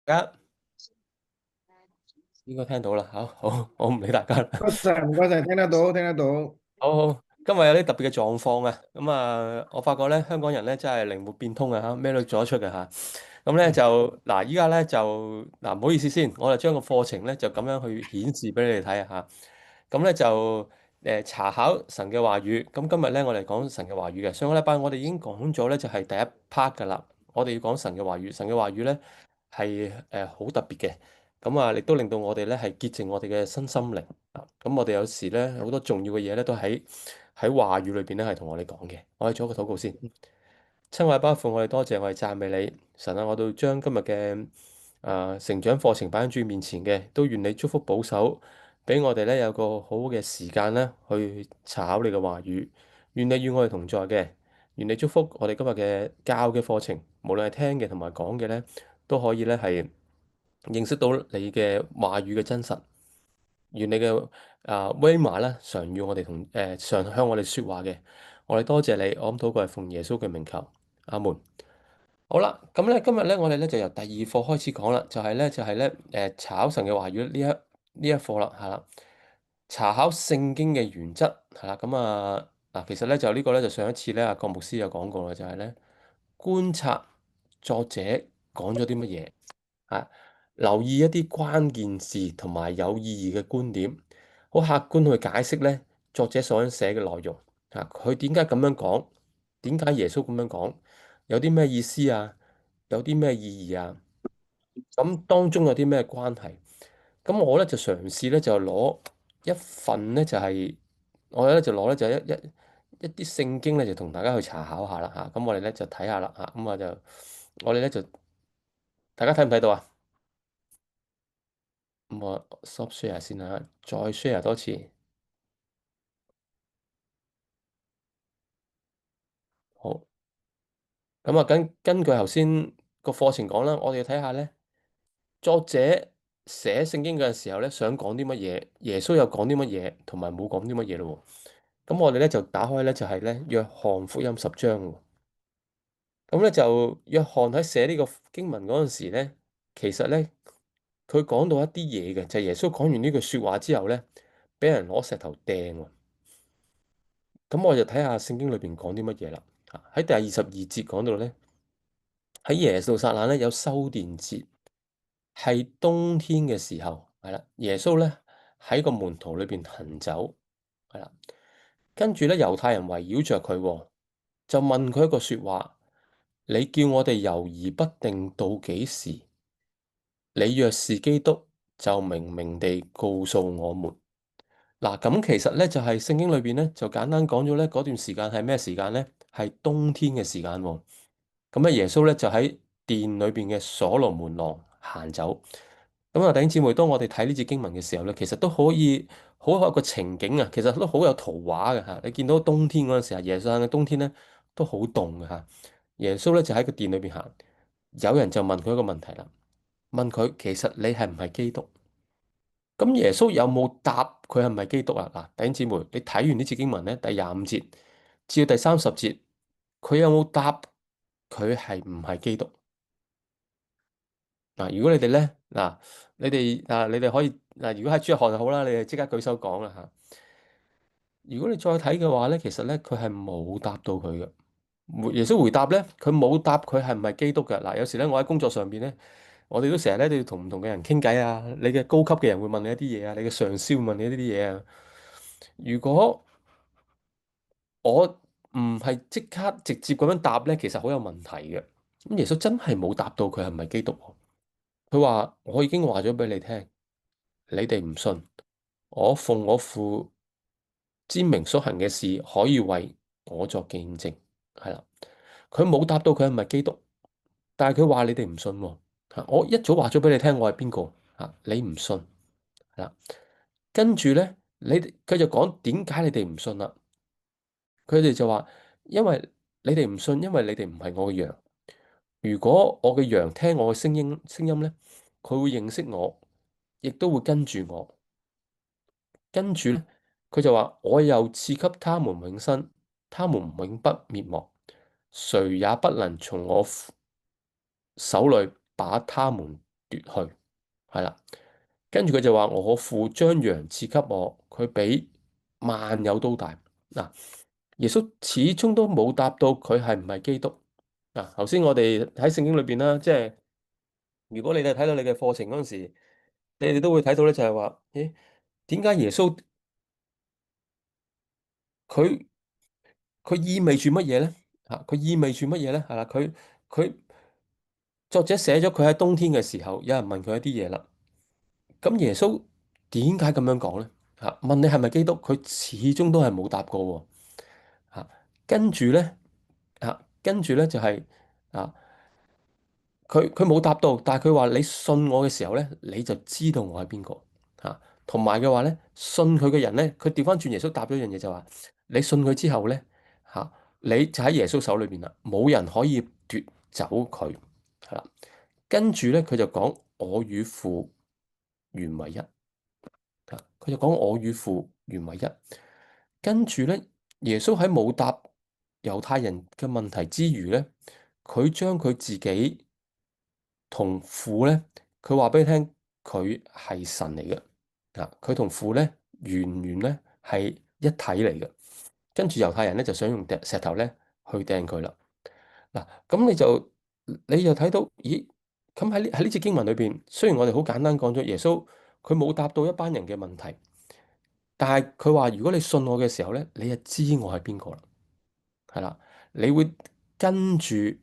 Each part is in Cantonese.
大家應該聽到啦，好好，我唔理大家啦。唔該晒，唔該晒，聽得到，聽得到。好好，今日有啲特別嘅狀況啊，我發覺咧，香港人咧真係靈活變通啊，嚇，咩都做得出嘅嚇。咁咧就嗱，依家咧就嗱，唔好意思先，我就將個課程咧就咁樣去顯示俾你哋睇啊嚇。咁咧就查考神嘅話語。咁今日咧我哋講神嘅話語嘅。上個禮拜我哋已經講咗咧，就係第一 part 噶啦。我哋要講神嘅話語，神嘅話語咧係好特別嘅。咁啊，亦都令到我哋咧係潔淨我哋嘅身心靈。咁我哋有時咧好多重要嘅嘢咧都喺話語裏邊咧係同我哋講嘅。我哋做一個禱告先。親愛嘅爸父，我哋多謝，我哋讚美你，神啊！我哋將今日嘅成長課程擺喺主面前嘅，都願你祝福保守，俾我哋咧有個好好嘅時間咧去查考你嘅話語。願你與我哋同在嘅，願你祝福我哋今日嘅教嘅課程，無論係聽嘅同埋講嘅咧，都可以咧係認識到你嘅話語嘅真實。願你嘅威瑪咧常與我哋常向我哋說話嘅。我哋多謝你，我咁禱告係奉耶穌嘅名求，阿門。好啦，咁咧今日咧我哋咧就由第二課開始講啦，就係咧查考神嘅話語呢一課啦，係啦，查考聖經嘅原則係啦。咁嗱，其實咧就呢個咧就上一次咧阿郭牧師有講過啦，就係咧觀察作者講咗啲乜嘢。啊，留意一啲關鍵字同埋有意義嘅觀點，好客觀去解釋咧作者所想寫嘅內容。啊，佢點解咁樣講？點解耶穌咁樣講？有啲咩意思啊？有啲咩意義啊？咁當中有啲咩關係？咁我咧就嘗試咧就攞一份咧就係、我咧就攞咧就一啲聖經咧就同大家去查考下啦嚇。咁我哋咧就睇下啦嚇。我哋咧就大家睇唔睇到啊？咁我 stop share 先啦，再 share 多次。好，咁根據頭先個課程講啦，我哋要睇下咧，作者寫聖經嘅時候咧，想講啲乜嘢，耶穌又講啲乜嘢，同埋冇講啲乜嘢咯喎。咁我哋咧就打開咧就係咧約翰福音10章喎。咁咧就約翰喺寫呢個經文嗰陣時咧，其實咧佢講到一啲嘢嘅，就係耶穌講完呢句説話之後咧，俾人攞石頭掟喎。咁我就睇下聖經裏邊講啲乜嘢啦。喺第22節講到咧，喺耶路撒冷咧有修殿節，係冬天嘅時候，係啦。耶穌咧喺個門徒裏邊行走，係啦。跟住咧猶太人圍繞着佢喎，就問佢一個説話：你叫我哋猶豫不定到幾時？你若是基督，就明明地告訴我們。嗱，咁其實咧就係聖經裏邊咧就簡單講咗咧嗰段時間係咩時間咧？係冬天嘅時間喎。咁咧耶穌咧就喺殿裏邊嘅所羅門廊行走。咁啊，弟兄姊妹，當我哋睇呢節經文嘅時候咧，其實都可以好有一個情景啊，其實都好有圖畫嘅嚇。你見到冬天嗰陣時啊，耶穌嘅冬天咧都好凍嘅嚇。耶穌咧就喺個殿裏邊行，有人就問佢一個問題啦，問佢其實你係唔係基督？咁耶穌有冇答佢係唔係基督啊？嗱，弟兄姊妹，你睇完呢節經文咧，第25節至到第30節，佢有冇答佢係唔係基督？嗱，如果你哋咧，你哋可以嗱，如果係朱日學就好啦，你哋即刻舉手講啦嚇。如果你再睇嘅話咧，其實咧佢係冇答到佢嘅。耶穌回答咧，佢冇答佢係唔係基督嘅。嗱，有時咧我喺工作上邊咧，我哋都成日咧都要同唔同嘅人傾偈啊。你嘅高級嘅人會問你一啲嘢啊，你嘅上司會問你一啲嘢啊。如果我唔係即刻直接咁樣答咧，其實好有問題嘅。咁耶穌真係冇答到佢係唔係基督喎。佢話我已經話咗俾你聽，你哋唔信，我奉我父之名所行嘅事，可以為我作見證。係啦，佢冇答到佢係唔係基督，但係佢話你哋唔信喎。我一早話咗俾你聽，我係邊個啊？你唔信，係啦。跟住咧，佢就講點解你哋唔信啦？佢哋就話，因為你哋唔信，因為你哋唔係我嘅羊。如果我嘅羊聽我嘅聲音咧，佢會認識我，亦都會跟住我。跟住咧，佢就話：我又賜給他們永生，他們永不滅亡，誰也不能從我手裏把他們奪去，係啦。跟住佢就話：我父將羊賜給我，佢比萬有都大。嗱，耶穌始終都冇答到佢係唔係基督。嗱，頭先我哋喺聖經裏邊啦，即係如果你哋睇到你嘅課程嗰陣時，你哋都會睇到咧，就係話：咦，點解耶穌佢佢意味住乜嘢咧？嚇，佢意味住乜嘢咧？係啦，佢作者寫咗佢喺冬天嘅時候，有人問佢一啲嘢啦。咁耶穌點解咁樣講咧？嚇，問你係咪基督，佢始終都係冇答過喎。嚇，跟住咧，跟住咧就係、啊，佢冇答到，但係佢話你信我嘅時候咧，你就知道我係邊個。嚇，同埋嘅話咧，信佢嘅人咧，佢調翻轉耶穌答咗一樣嘢就話，你信佢之後咧，你就喺耶穌手裏邊啦，冇人可以奪走佢。係啦，跟住咧佢就講我與父原為一。佢就講我與父原為一，跟住咧，耶穌喺冇答猶太人嘅問題之餘咧，佢將佢自己同父咧，佢話俾你聽，佢係神嚟嘅。佢同父咧完全咧係一體嚟嘅。跟住猶太人咧就想用石頭咧去掟佢啦。嗱，咁你就睇到，咦？咁喺呢節經文裏邊，雖然我哋好簡單講咗耶穌，佢冇答到一班人嘅問題。但係佢話：如果你信我嘅時候咧，你就知我係邊個啦，係啦，你會跟住去，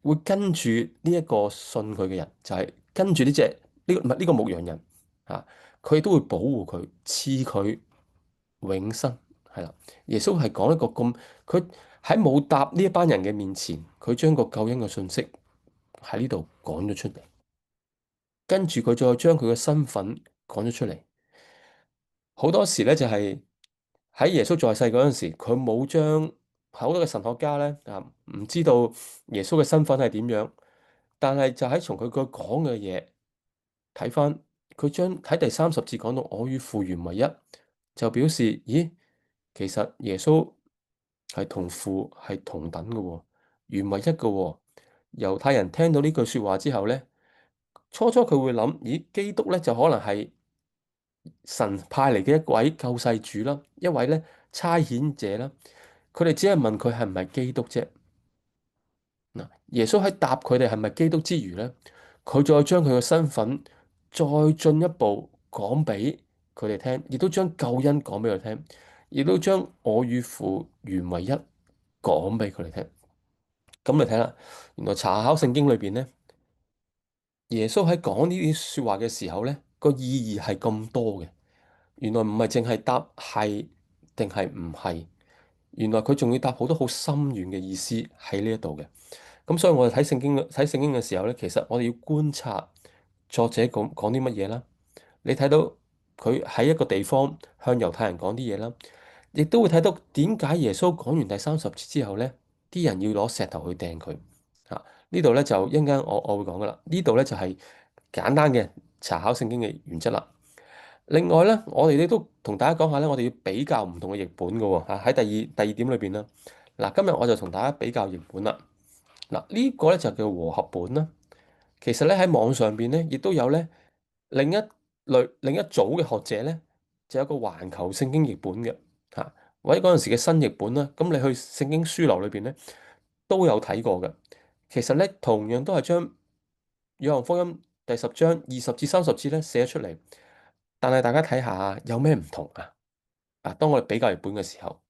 會跟住呢一個信佢嘅人，就係跟住呢個牧羊人啊，佢都會保護佢，賜佢永生，係啦。耶穌係講一個咁，佢喺冇答呢一班人嘅面前，佢將個救恩嘅信息喺呢度講咗出嚟，跟住佢再將佢嘅身份講咗出嚟。好多時咧就係喺耶穌在世嗰陣時，佢冇將好多嘅神學家咧唔知道耶穌嘅身份係點樣，但係就喺從佢講嘅嘢睇翻，佢將喺第30節講到我與父原為一，就表示咦，其實耶穌係同父係同等嘅喎，原為一嘅喎。猶太人聽到呢句説話之後咧，初初佢會諗，咦，基督咧就可能係神派嚟嘅一位救世主啦，一位咧差遣者啦。佢哋只係問佢係唔係基督啫。嗱，耶穌喺答佢哋係咪基督之餘咧，佢再將佢嘅身份再進一步講俾佢哋聽，亦都將救恩講俾佢哋聽，亦都將我與父原為一講俾佢哋聽。咁你睇啦，原來查考聖經裏邊咧，耶穌喺講呢啲說話嘅時候咧，個意義係咁多嘅。原來唔係淨係答係定係唔係，原來佢仲要答好多好深遠嘅意思喺呢一度嘅。咁所以我哋睇聖經嘅時候咧，其實我哋要觀察作者講啲乜嘢啦。你睇到佢喺一個地方向猶太人講啲嘢啦，亦都會睇到點解耶穌講完第30節之後咧，啲人要攞石頭去掟佢。呢度咧就一陣間我會講噶啦。呢度咧就係簡單嘅查考聖經嘅原則啦。另外咧，我哋都同大家講下咧，我哋要比較唔同嘅譯本嘅喎。喺第二點裏邊啦。嗱，今日我就同大家比較譯本啦。嗱，呢個咧就叫和合本啦。其實咧喺網上邊咧，亦都有咧另一組嘅學者咧，就有個環球聖經譯本嘅或者嗰陣時嘅新譯本啦。咁你去聖經書樓裏邊咧都有睇過嘅。其實咧同樣都係將約翰福音第10章20至30節咧寫出嚟。但係大家睇下有咩唔同啊？當我哋比較譯本嘅時候，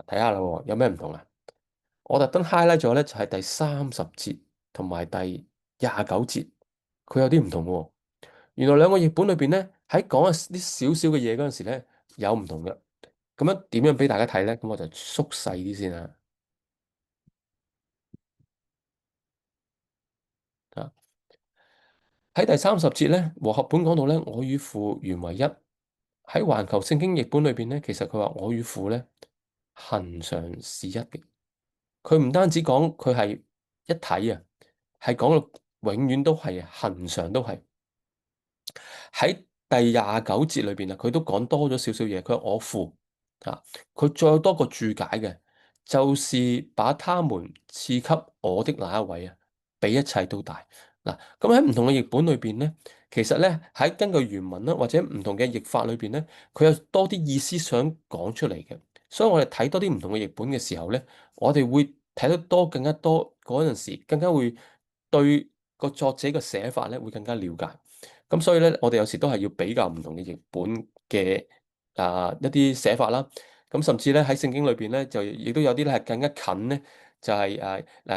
睇下啦喎，有咩唔同啊？我特登 highlight 咗咧，就係第30節同埋第29節，佢有啲唔同喎。原來兩個譯本裏邊咧，喺講一啲少少嘅嘢嗰陣時咧，有唔同嘅。咁樣點樣俾大家睇咧？咁我就縮細啲先啦。啊，喺第30節咧，和合本講到咧，我與父原為一。喺環球聖經譯本裏邊咧，其實佢話我與父咧恒常是一嘅。佢唔單止講佢係一體啊，係講到永遠都係恒常都係。喺第29節裏邊啊，佢都講多咗少少嘢。佢話我父佢再多個注解嘅，就是把他們賜給我的那一位比一切都大。嗱，咁喺唔同嘅譯本裏邊咧，其實咧喺根據原文啦，或者唔同嘅譯法裏邊咧，佢有多啲意思想講出嚟嘅。所以我哋睇多啲唔同嘅譯本嘅時候咧，我哋會睇得多更加多嗰陣時，更加會對個作者嘅寫法咧會更加了解。咁所以咧，我哋有時都係要比較唔同嘅譯本嘅一啲寫法啦。咁甚至咧喺聖經裏邊咧，就亦都有啲咧係更加近咧。就係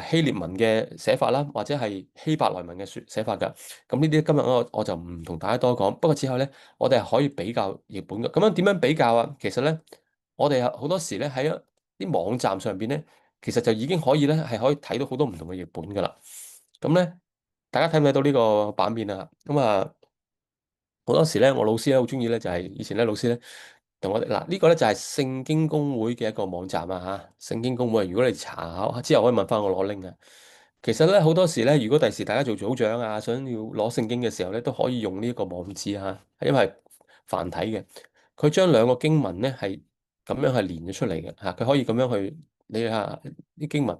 希臘文嘅寫法啦，或者係希伯來文嘅寫法㗎。咁呢啲今日我就唔同大家多講。不過之後咧，我哋係可以比較譯本嘅。咁樣點樣比較啊？其實咧，我哋好多時咧喺一啲網站上邊咧，其實就已經可以咧係可以睇到好多唔同嘅譯本㗎啦。咁咧，大家睇唔睇到呢個版面啊？咁啊，好多時咧，我老師咧好中意咧，就係以前咧老師咧。同我哋嗱呢個咧就係聖經公會嘅一個網站啊嚇，聖經公會如果你查考之後可以問翻我攞 link 啊。其實咧好多時咧，如果第時大家做組長啊，想要攞聖經嘅時候咧，都可以用呢一個網址啊，因為係繁體嘅，佢將兩個經文咧係咁樣係連咗出嚟嘅嚇，佢可以咁樣去你下啲經文，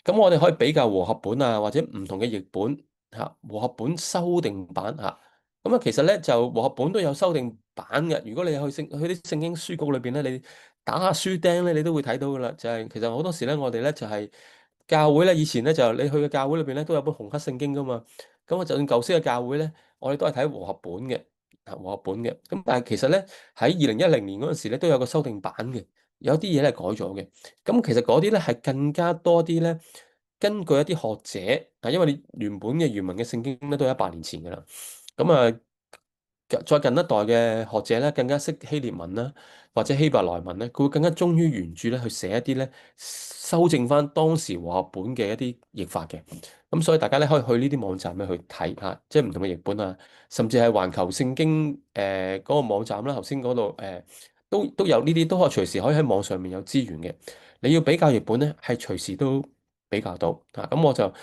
咁我哋可以比較和合本啊，或者唔同嘅譯本嚇，和合本修訂版嚇。咁啊，其實咧就和合本都有修訂版嘅。如果你去啲聖經書局裏邊咧，你打下書釘咧，你都會睇到噶啦。就係其實好多時咧，我哋咧就係教會咧，以前咧就你去嘅教會裏邊咧都有本紅黑聖經噶嘛。咁啊，就算舊式嘅教會咧，我哋都係睇和合本嘅，和合本嘅。咁但係其實咧喺2010年嗰陣時咧都有個修訂版嘅，有啲嘢咧改咗嘅。咁其實嗰啲咧係更加多啲咧，根據一啲學者啊，因為你原本嘅原文嘅聖經咧都係100年前噶啦。咁啊，再近一代嘅學者咧，更加識希臘文啦，或者希伯來文咧，佢會更加忠於原著咧，去寫一啲咧修正翻當時和合本嘅一啲譯法嘅。咁所以大家咧可以去呢啲網站咧去睇下，即係唔同嘅譯本啊，甚至係環球聖經嗰個網站啦，頭先嗰度都有呢啲，都可以隨時可以喺網上面有資源嘅。你要比較譯本咧，係隨時都比較到啊。咁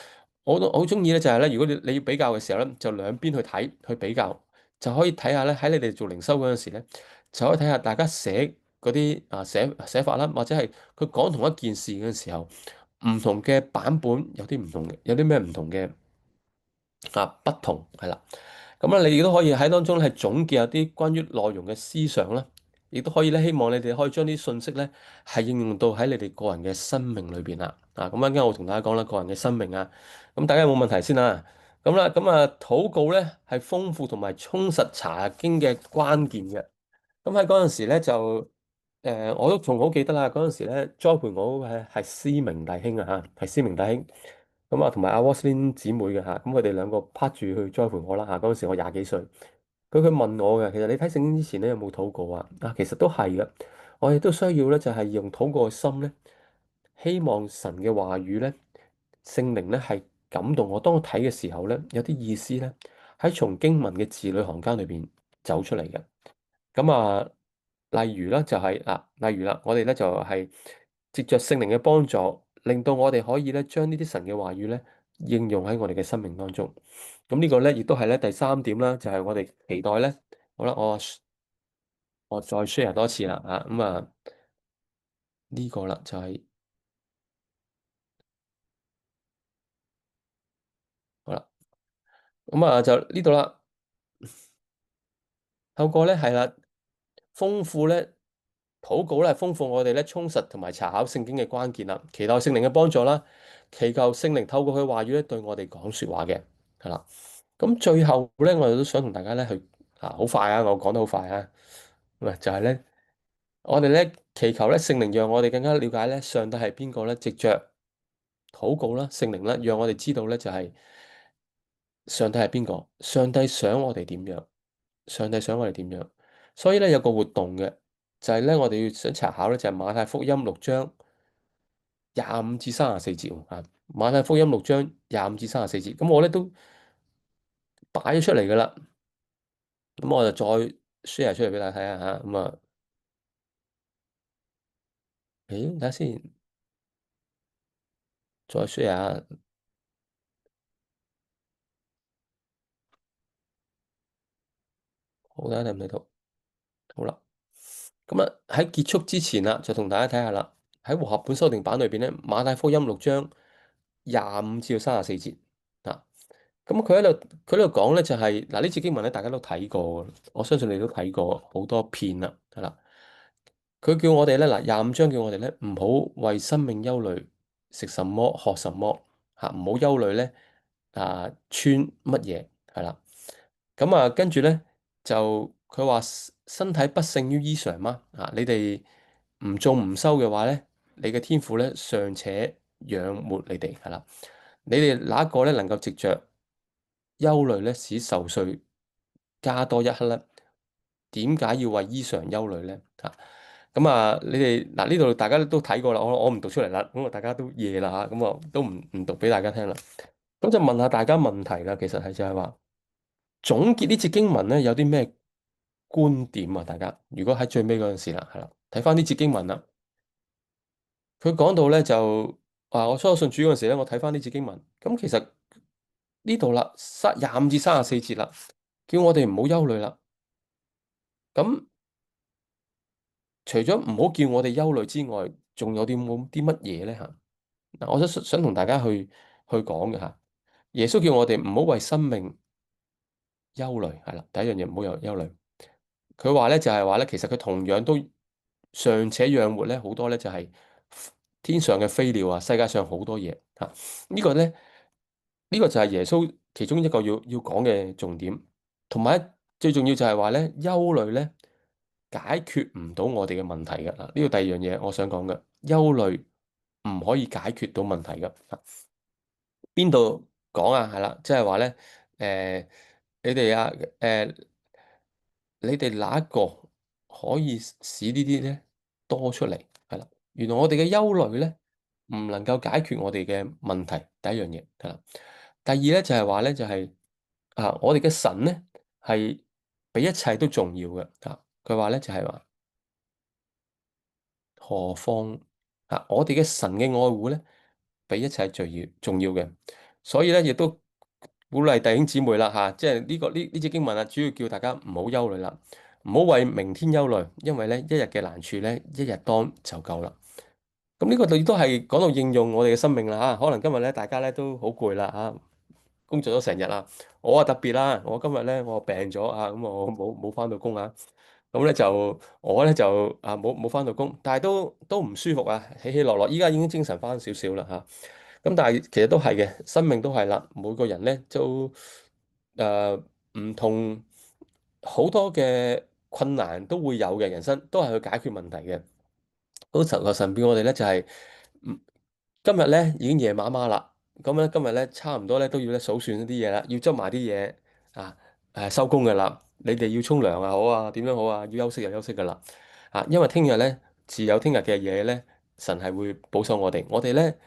我都好中意咧，就係咧，如果你要比較嘅時候咧，就兩邊去睇去比較，就可以睇下咧喺你哋做靈修嗰陣時咧，就可以睇下大家寫嗰啲寫法啦，或者係佢講同一件事嘅時候，唔同嘅版本有啲唔同嘅，有啲咩唔同嘅不同係啦。咁啊，你亦都可以喺當中咧係總結有啲關於內容嘅思想啦，亦都可以咧希望你哋可以將啲信息咧係應用到喺你哋個人嘅生命裏邊啦。咁一陣間我同大家講啦，個人嘅生命啊，咁大家有冇問題先啊？咁啦，咁啊，禱告咧係豐富同埋充實查經嘅關鍵嘅。咁喺嗰陣時咧就我都仲好記得啦。嗰陣時咧栽培我係思明弟兄啊嚇，係思明弟兄。咁啊，同埋阿 Waslin 姊妹嘅嚇，咁佢哋兩個拍住去栽培我啦嚇。嗰陣時我廿幾歲，佢問我嘅，其實你睇聖經之前咧有冇禱告啊？啊，其實都係嘅。我哋都需要咧，就係用禱告嘅心咧，希望神嘅話語咧，聖靈咧係感動我。當我睇嘅時候咧，有啲意思咧，喺從經文嘅字裏行間裏邊走出嚟嘅。咁啊，例如啦，就係例如啦，我哋咧就係藉着聖靈嘅幫助，令到我哋可以咧將呢啲神嘅話語咧應用喺我哋嘅生命當中。咁呢個咧亦都係咧第三點啦，就係我哋期待咧。好啦，我再 share 多次啦咁啊呢個啦就係好啦，咁啊就呢度啦。透過咧係啦，豐富咧禱告咧，係豐富我哋咧充實同埋查考聖經嘅關鍵啦。期待聖靈嘅幫助啦，祈求聖靈透過佢話語咧對我哋講說話嘅係啦。咁最後咧，我哋都想同大家咧去好快啊，我講得好快啊，咁啊就係咧，我哋咧祈求咧聖靈讓我哋更加了解咧上帝係邊個咧，藉着禱告啦，聖靈啦，讓我哋知道咧就係上帝係邊個，上帝想我哋點樣。上帝想我哋點樣，所以咧有個活動嘅，就係咧我哋要想查考咧，就係馬太福音6章25至34節啊。馬太福音6章25至34節，咁我咧都擺咗出嚟噶啦，咁我就再 share 出嚟俾大家睇下吓，咁啊，誒，睇下先，再 share 下，好，睇下睇唔睇到？好啦，咁啊喺結束之前啦，就同大家睇下啦，喺和合本修訂版裏邊咧，馬太福音6章25至34節啊。咁佢喺度講咧就係嗱，呢節經文咧大家都睇過，我相信你都睇過好多遍啦，係啦。佢叫我哋咧嗱，25章叫我哋咧唔好為生命憂慮，食什麼喝什麼嚇，唔好憂慮咧穿乜嘢係啦。咁啊跟住咧就佢話身體不勝於衣裳嗎？你哋唔種唔收嘅話咧，你嘅天父咧尚且養活你哋係啦。你哋哪一個咧能夠藉着憂慮咧使壽數加多一刻咧？點解要為衣裳憂慮咧？咁啊，你哋嗱呢度大家都睇過啦，我唔讀出嚟啦，咁啊大家都夜啦嚇，咁啊都唔讀俾大家聽啦。咁就問下大家問題啦，其實係就係話總結呢節經文咧有啲咩觀點啊？大家如果喺最尾嗰陣時啦，係啦，睇翻呢節經文啦，佢講到咧就我初信主嗰陣時咧，我睇翻呢節經文，咁其實呢度啦，25至34節啦，叫我哋唔好憂慮啦。咁除咗唔好叫我哋憂慮之外，仲有冇啲乜嘢咧嚇？嗱，我想同大家去講嘅嚇，耶穌叫我哋唔好為生命憂慮，係啦，第一樣嘢唔好有憂慮。佢話咧就係話咧，其實佢同樣都尚且養活咧好多咧，就係天上嘅飛鳥啊，世界上好多嘢嚇。呢個咧呢個就係耶穌其中一個要講嘅重點，同埋最重要就係話咧憂慮咧解決唔到我哋嘅問題嘅嗱，呢個第二樣嘢我想講嘅，憂慮唔可以解決到問題嘅。邊度講啊？係啦，即係話咧，誒，你哋啊，你哋哪一個可以使呢啲咧多出嚟？係啦，原來我哋嘅憂慮咧唔能夠解決我哋嘅問題，第一樣嘢係啦。第二咧就係話咧就係我哋嘅神咧係比一切都重要嘅啊。佢話咧就係話。何況我哋嘅神嘅愛護咧，比一切最重要嘅，所以咧亦都鼓勵弟兄姊妹啦即係呢節經文啊，主要叫大家唔好憂慮啦，唔好為明天憂慮，因為咧一日嘅難處咧一日當就夠啦。咁呢個亦都係講到應用我哋嘅生命啦可能今日咧大家咧都好攰啦工作咗成日啦，我特別啦，我今日咧我病咗咁我冇返到工咁咧就我咧就冇返到工，但係都唔舒服起起落落，依家已經精神返少少啦咁但係其實都係嘅，生命都係啦，每個人咧都唔同好多嘅困難都會有嘅，人生都係去解決問題嘅。好求神俾我哋咧就係、嗯今日咧已經夜媽媽啦，咁咧今日咧差唔多咧都要咧數算一啲嘢啦，要執埋啲嘢啊收工嘅啦。你哋要沖涼好點樣好要休息就休息嘅啦因為聽日咧自有聽日嘅嘢咧，神係會保守我哋。我哋咧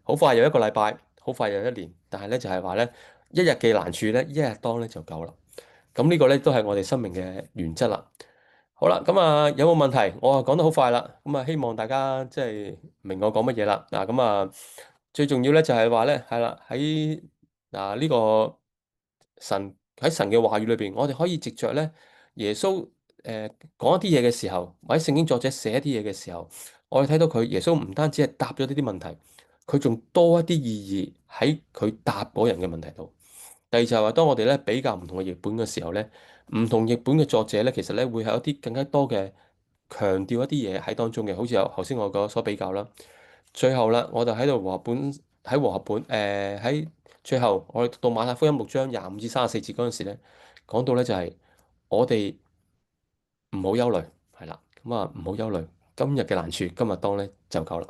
好快又一個禮拜，好快又一年，但係咧就係話咧一日嘅難處咧一日當咧就夠啦。咁呢個咧都係我哋生命嘅原則啦。好啦，咁有冇問題？我講得好快啦，咁希望大家即係明我講乜嘢啦。最重要咧就係話咧，係啦，喺呢個神嘅話語裏邊，我哋可以藉着咧耶穌講一啲嘢嘅時候，或者聖經作者寫一啲嘢嘅時候，我哋睇到佢耶穌唔單止係答咗呢啲問題，佢仲多一啲意義喺佢答嗰人嘅問題度。第二就係話，當我哋咧比較唔同嘅譯本嘅時候咧，唔同譯本嘅作者咧，其實咧會有一啲更加多嘅強調一啲嘢喺當中嘅，好似有頭先我所比較啦。最後啦，我就喺度和合本喺最後，我哋讀到馬太福音6章25至34節嗰陣時咧，講到咧就係我哋唔好憂慮，係啦，唔好憂慮，今日嘅難處今日當咧就夠啦。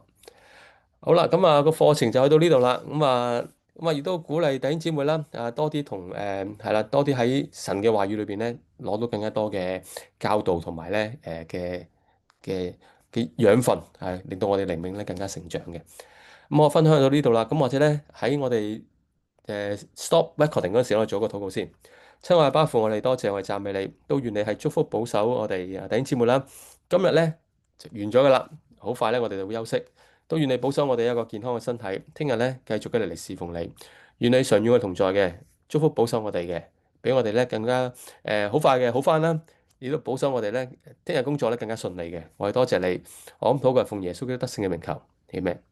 好啦，個課程就去到呢度啦。亦都鼓勵弟兄姊妹啦，多啲同係啦，多啲喺神嘅話語裏邊咧，攞到更加多嘅教導同埋咧嘅養分，係令到我哋靈命咧更加成長嘅。我分享到呢度啦。咁或者咧喺我哋stop recording 嗰陣時，我哋做一個禱告先。親愛嘅巴父，我哋多謝我哋讚美你，都願你係祝福保守我哋弟兄姊妹啦。今日咧就完咗噶啦，好快咧我哋就會休息。都願你保守我哋一個健康嘅身體，聽日咧繼續嘅嚟侍奉你。願你常與我同在嘅，祝福保守我哋嘅，俾我哋咧更加好快嘅好翻啦。亦都保守我哋咧聽日工作咧更加順利嘅。我哋多謝你，我咁禱告奉耶穌基督得勝嘅名求，阿們。